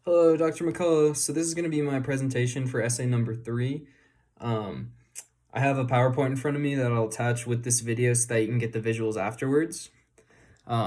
Hello, Dr. McCullough. So this is going to be my presentation for essay number 3. Um, I have a PowerPoint in front of me that I'll attach with this video so that you can get the visuals afterwards.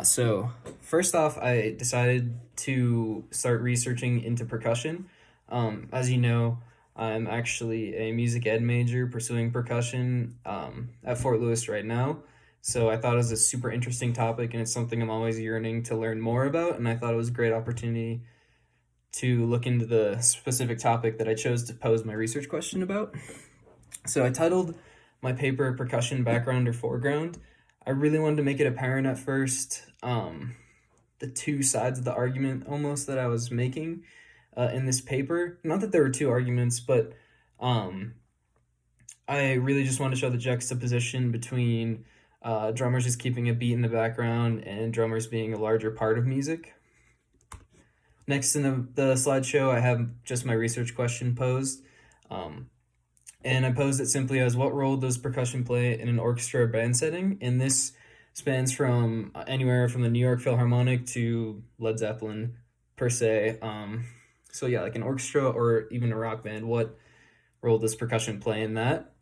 So first off, I decided to start researching into percussion. As you know, I'm actually a music ed major pursuing percussion at Fort Lewis right now. So I thought it was a super interesting topic and it's something I'm always yearning to learn more about. And I thought it was a great opportunity to look into the specific topic that I chose to pose my research question about. So I titled my paper Percussion Background or Foreground. I really wanted to make it apparent at first the two sides of the argument almost that I was making in this paper. Not that there were two arguments, but um, I really just wanted to show the juxtaposition between drummers just keeping a beat in the background and drummers being a larger part of music. Next in the slideshow, I have just my research question posed. And I posed it simply as what role does percussion play in an orchestra or band setting? And this spans from anywhere from the New York Philharmonic to Led Zeppelin per se. So yeah, like an orchestra or even a rock band, what role does percussion play in that?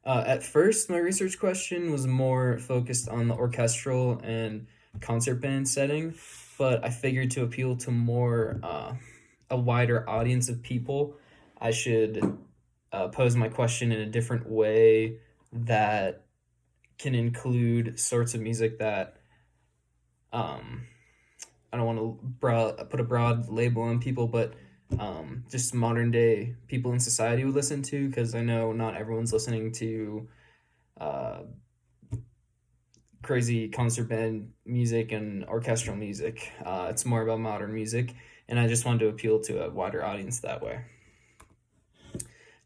At first, my research question was more focused on the orchestral and concert band setting, but I figured to appeal to more a wider audience of people, I should pose my question in a different way that can include sorts of music that um, I don't want to put a broad label on people, but just modern day people in society would listen to, because I know not everyone's listening to uh, crazy concert band music and orchestral music. It's more about modern music, and I just wanted to appeal to a wider audience that way.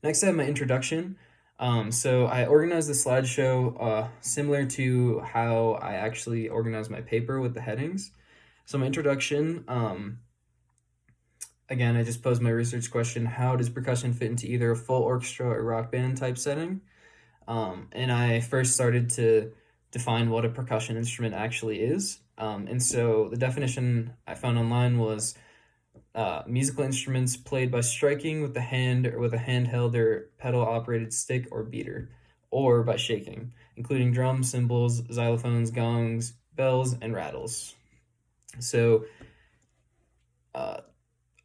Next, I have my introduction. So I organized the slideshow similar to how I actually organized my paper with the headings. So my introduction, again, I just posed my research question: how does percussion fit into either a full orchestra or rock band type setting? And I first started to define what a percussion instrument actually is. And so the definition I found online was musical instruments played by striking with the hand or with a handheld or pedal operated stick or beater, or by shaking, including drums, cymbals, xylophones, gongs, bells, and rattles. So uh,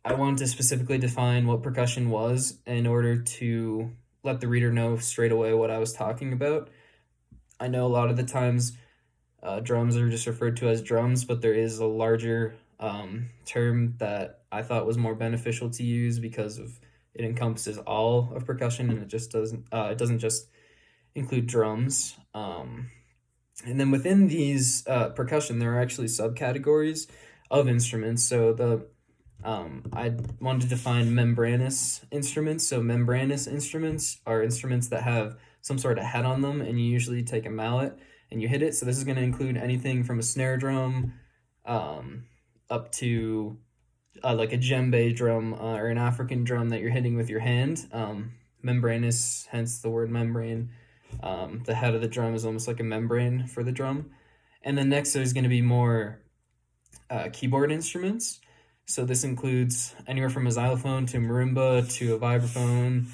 I wanted to specifically define what percussion was in order to let the reader know straight away what I was talking about. I know a lot of the times drums are just referred to as drums, but there is a larger term that I thought was more beneficial to use because of it encompasses all of percussion, and it doesn't just include drums. And then within these percussion, there are actually subcategories of instruments. So I wanted to define membranous instruments. So membranous instruments are instruments that have some sort of head on them, and you usually take a mallet and you hit it. So this is going to include anything from a snare drum up to like a djembe drum or an African drum that you're hitting with your hand. Membranous, hence the word membrane. The head of the drum is almost like a membrane for the drum. And then next, there's going to be more keyboard instruments. So this includes anywhere from a xylophone to a marimba to a vibraphone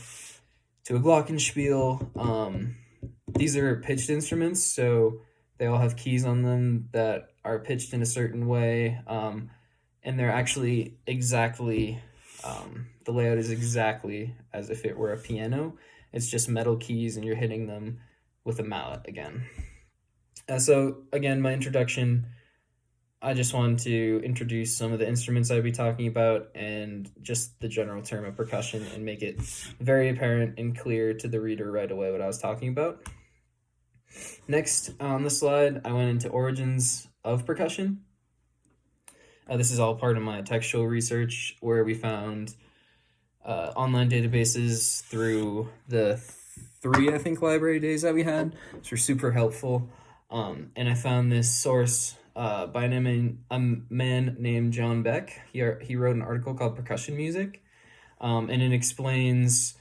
to a glockenspiel. These are pitched instruments, so they all have keys on them that are pitched in a certain way, and they're actually exactly the layout is exactly as if it were a piano. It's just metal keys, and you're hitting them with a mallet again. So again, my introduction, I just wanted to introduce some of the instruments I'd be talking about and just the general term of percussion and make it very apparent and clear to the reader right away what I was talking about. Next on the slide, I went into origins of percussion. This is all part of my textual research where we found online databases through the three, I think, library days that we had, which were super helpful. And I found this source by a man named John Beck. He wrote an article called Percussion Music, and it explains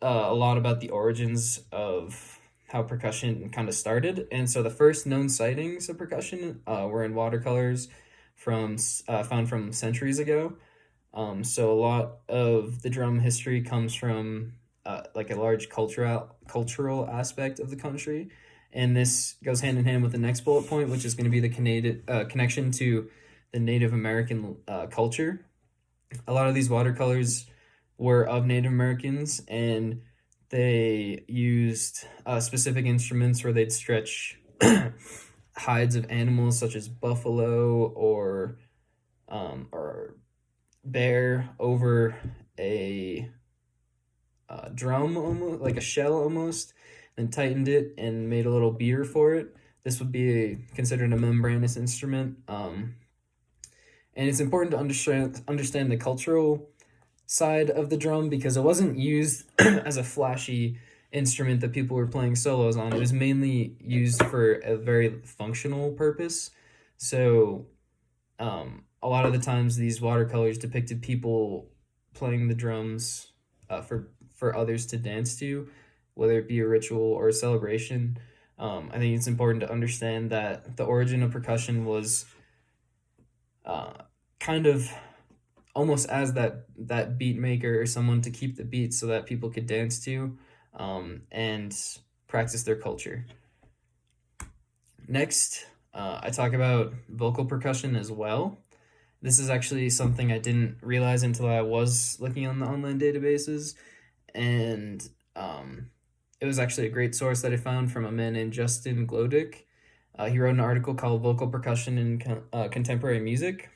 a lot about the origins of how percussion kind of started. And so the first known sightings of percussion were in watercolors found from centuries ago. So a lot of the drum history comes from like a large cultural aspect of the country, and this goes hand in hand with the next bullet point, which is going to be the Canadian connection to the Native American culture. A lot of these watercolors were of Native Americans, and they used specific instruments where they'd stretch hides of animals such as buffalo or bear over a drum, almost like a shell almost, then tightened it and made a little beater for it. This would be considered a membranous instrument. And it's important to understand the cultural side of the drum because it wasn't used as a flashy instrument that people were playing solos on. It was mainly used for a very functional purpose. So a lot of the times these watercolors depicted people playing the drums for others to dance to, whether it be a ritual or a celebration. I think it's important to understand that the origin of percussion was kind of almost as that beat maker or someone to keep the beat so that people could dance to and practice their culture. Next, I talk about vocal percussion as well. This is actually something I didn't realize until I was looking on the online databases, and it was actually a great source that I found from a man named Justin Glodick. He wrote an article called Vocal Percussion in Contemporary Music.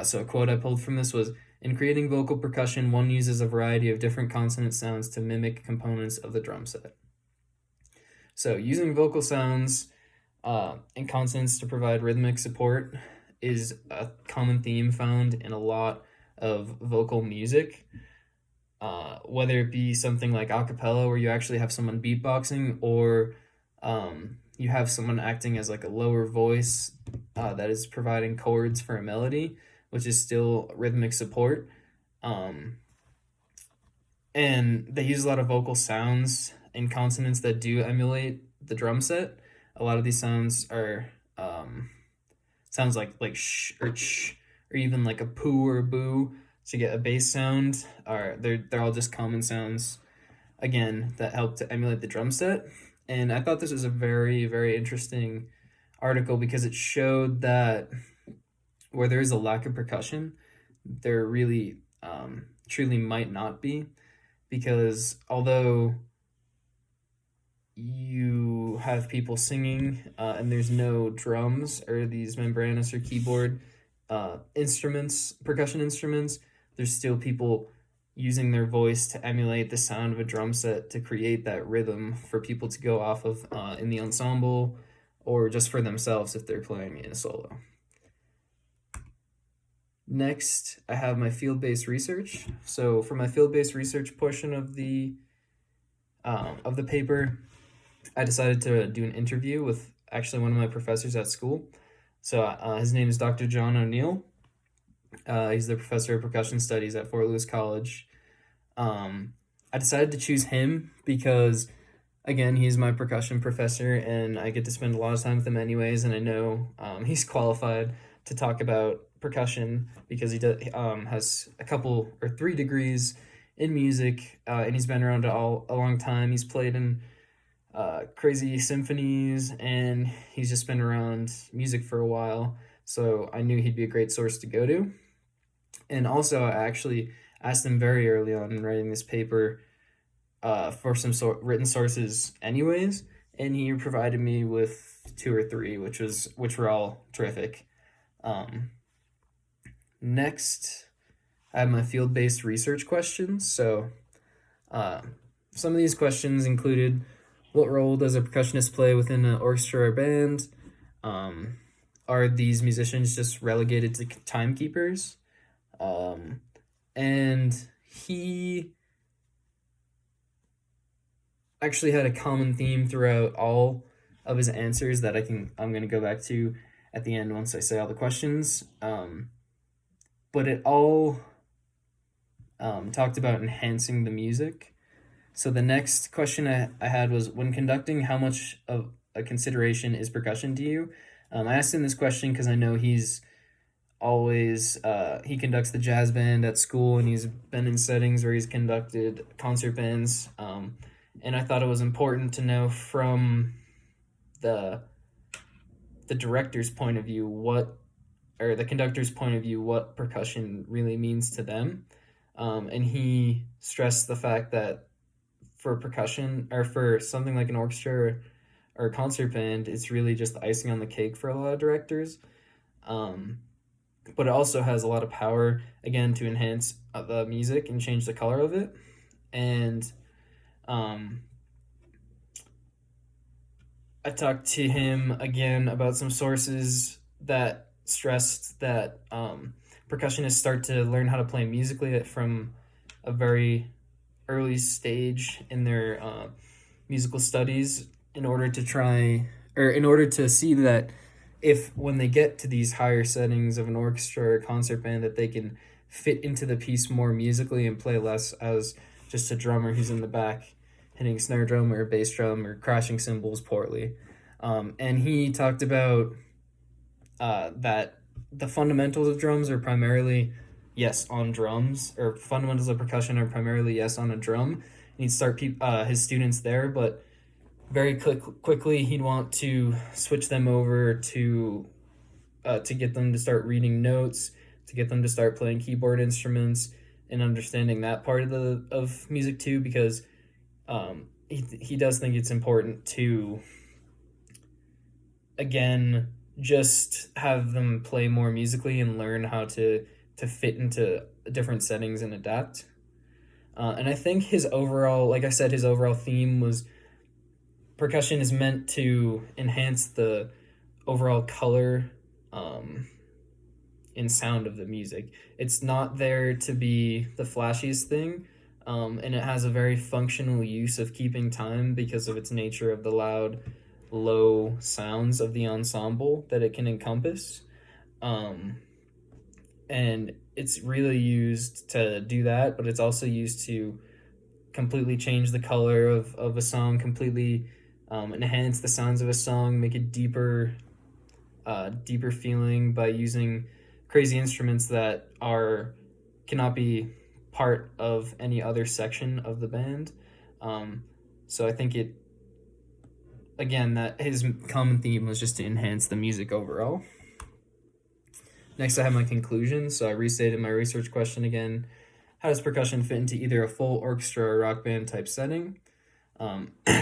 So a quote I pulled from this was, "In creating vocal percussion, one uses a variety of different consonant sounds to mimic components of the drum set." So using vocal sounds and consonants to provide rhythmic support is a common theme found in a lot of vocal music. Whether it be something like a cappella where you actually have someone beatboxing, or you have someone acting as like a lower voice that is providing chords for a melody, which is still rhythmic support. And they use a lot of vocal sounds and consonants that do emulate the drum set. A lot of these sounds are sounds like sh or ch, or even like a poo or a boo to get a bass sound. Are they're all just common sounds, again, that help to emulate the drum set. And I thought this was a very, very interesting article because it showed that where there is a lack of percussion, there really truly might not be, because although you have people singing and there's no drums or these membranous or keyboard percussion instruments, there's still people using their voice to emulate the sound of a drum set to create that rhythm for people to go off of in the ensemble or just for themselves if they're playing in a solo. Next, I have my field-based research. So for my field-based research portion of the paper, I decided to do an interview with actually one of my professors at school. So his name is Dr. John O'Neill. He's the professor of percussion studies at Fort Lewis College. I decided to choose him because, again, he's my percussion professor, and I get to spend a lot of time with him anyways, and I know he's qualified to talk about percussion because he has a couple or 3 degrees in music, and he's been around a long time. He's played in crazy symphonies, and he's just been around music for a while, so I knew he'd be a great source to go to. And also, I actually asked him very early on in writing this paper for some written sources anyways, and he provided me with 2 or 3, which were all terrific. Next, I have my field-based research questions. So some of these questions included, what role does a percussionist play within an orchestra or band? Are these musicians just relegated to timekeepers? And he actually had a common theme throughout all of his answers that I'm going to go back to at the end once I say all the questions. But it all talked about enhancing the music. So the next question I had was, when conducting, how much of a consideration is percussion to you? I asked him this question because I know he's always he conducts the jazz band at school, and he's been in settings where he's conducted concert bands. And I thought it was important to know from the the director's point of view what or the conductor's point of view what percussion really means to them. And he stressed the fact that for percussion or for something like an orchestra or a concert band, it's really just the icing on the cake for a lot of directors. Um, but it also has a lot of power, again, to enhance the music and change the color of it. And um, I talked to him again about some sources that stressed that percussionists start to learn how to play musically from a very early stage in their musical studies in order to try or in order to see that if when they get to these higher settings of an orchestra or concert band that they can fit into the piece more musically and play less as just a drummer who's in the back hitting snare drum or bass drum or crashing cymbals poorly. And he talked about that the fundamentals of drums are primarily yes on drums, or fundamentals of percussion are primarily yes on a drum. And he'd start his students there, but very quickly he'd want to switch them over to get them to start reading notes, to get them to start playing keyboard instruments and understanding that part of music too, because he does think it's important to again just have them play more musically and learn how to fit into different settings and adapt. And I think his overall, like I said, his overall theme was percussion is meant to enhance the overall color and sound of the music. It's not there to be the flashiest thing, and it has a very functional use of keeping time because of its nature of the loud, low sounds of the ensemble that it can encompass. And it's really used to do that, but it's also used to completely change the color of a song, completely enhance the sounds of a song, make it deeper feeling by using crazy instruments that are cannot be part of any other section of the band. So I think it again that his common theme was just to enhance the music overall. Next, I have my conclusion. So I restated my research question again. How does percussion fit into either a full orchestra or rock band type setting?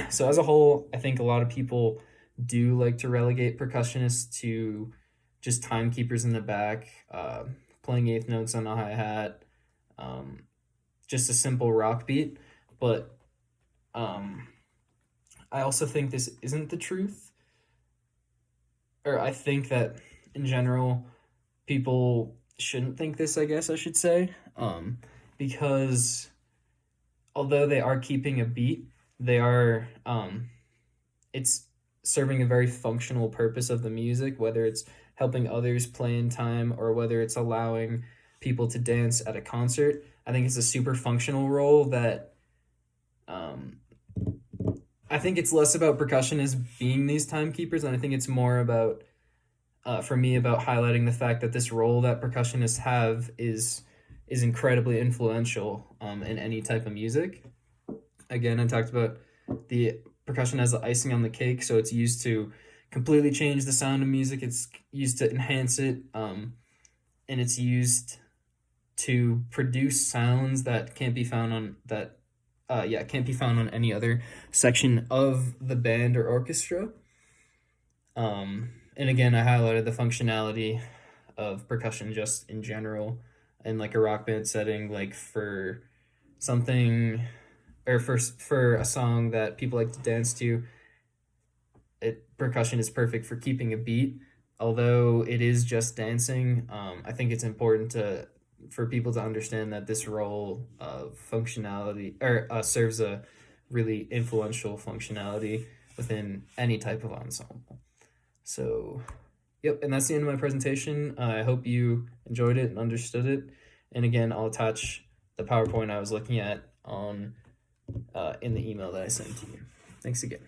So as a whole, I think a lot of people do like to relegate percussionists to just timekeepers in the back, playing eighth notes on a hi-hat, um, just a simple rock beat. But I also think this isn't the truth. Or I think that in general, people shouldn't think this, I guess I should say, because although they are keeping a beat, they are it's serving a very functional purpose of the music, whether it's helping others play in time or whether it's allowing people to dance at a concert. I think it's a super functional role that um, I think it's less about percussionists being these timekeepers, and I think it's more about for me about highlighting the fact that this role that percussionists have is incredibly influential in any type of music. Again, I talked about the percussion as the icing on the cake, so it's used to completely change the sound of music. It's used to enhance it, and it's used to produce sounds that can't be found on can't be found on any other section of the band or orchestra. And again, I highlighted the functionality of percussion just in general in like a rock band setting, like for something or for a song that people like to dance to. Percussion is perfect for keeping a beat. Although it is just dancing, I think it's important for people to understand that this role of functionality or serves a really influential functionality within any type of ensemble. So, yep, and that's the end of my presentation. I hope you enjoyed it and understood it. And again, I'll attach the PowerPoint I was looking at on in the email that I sent to you. Thanks again.